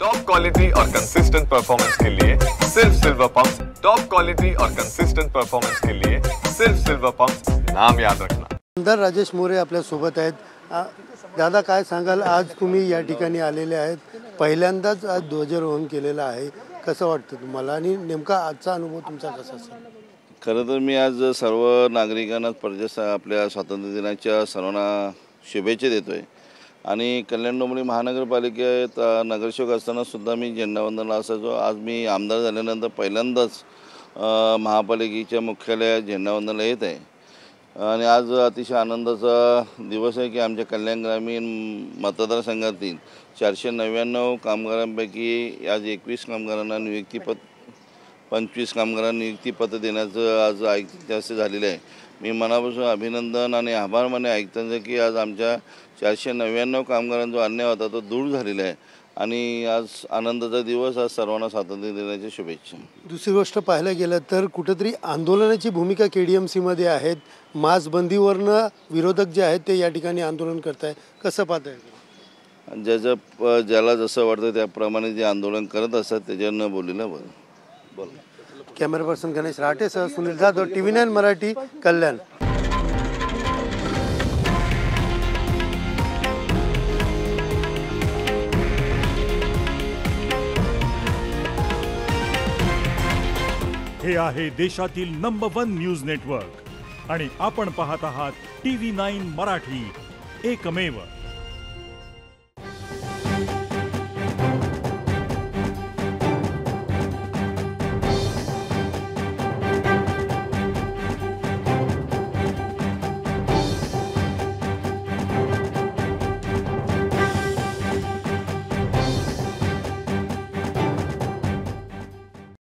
Top quality और consistent performance के लिए सिर्फ सिल्वर पंप्स। टॉप क्वालिटी और कंसिस्टेंट परफॉर्मेंस के लिए सिर्फ सिल्वर पंप्स, नाम याद रखना। आमदार राजेश मोरे आपल्या सोबत आहेत। दादा काय सांगाल, आज तुम्ही या ठिकाणी आलेले आहेत, पहिल्यांदाच आज ध्वजारोहण केलेलं आहे, कसं वाटतं तुम्हाला आणि नेमका आजचा अनुभव तुमचा कसा असेल? खरं तर मी आज सर्व नागरिकांना आपल्या स्वातंत्र्य दिनाच्या सर्वांना शुभेच्छा देतोय आणि कल्याण डोंबिवली महानगरपालिकेत नगरसेवक असताना सुद्धा मी झेंडावंदनला असायचो। आज मी आमदार झाल्यानंतर पहिल्यांदाच महापालिकेच्या मुख्यालयात झेंडावंदनला येत आहे आणि आज अतिशय आनंदाचा दिवस आहे की आमच्या कल्याण ग्रामीण मतदारसंघातील 499 कामगारांपैकी आज 21 कामगारांना नियुक्तीपत्र 25 कामगारांना नियुक्तीपत्र देण्याचं आज ऐतिहासिक झालेलं आहे। मी मनापासून अभिनंदन आणि आभार माने ऐकताना की आज आमच्या 499 कामगारांचा जो अन्याय होता तो दूर झालेला आहे आणि आज आनंदाचा दिवस। आज सर्वांना स्वातंत्र्य दिनाच्या शुभेच्छा। दुसरी गोष्ट पाहायला गेलं तर कुठेतरी आंदोलनाची भूमिका KDMC मध्ये आहेत। मास्कबंदीवरनं विरोधक जे आहेत ते या ठिकाणी आंदोलन करत आहे, कसं पाहताय? ज्याला जसं वाटतं त्याप्रमाणे जे आंदोलन करत असतात त्याच्यावर न बोललेलं बरं। बोल। कॅमेरा पर्सन गणेश राठे सह सुनील जाधव, TV9 मराठी, कल्याण। हे आहे देशातील नंबर 1 न्यूज नेटवर्क आणि आपण पाहत आहात TV9 मराठी, एकमेव।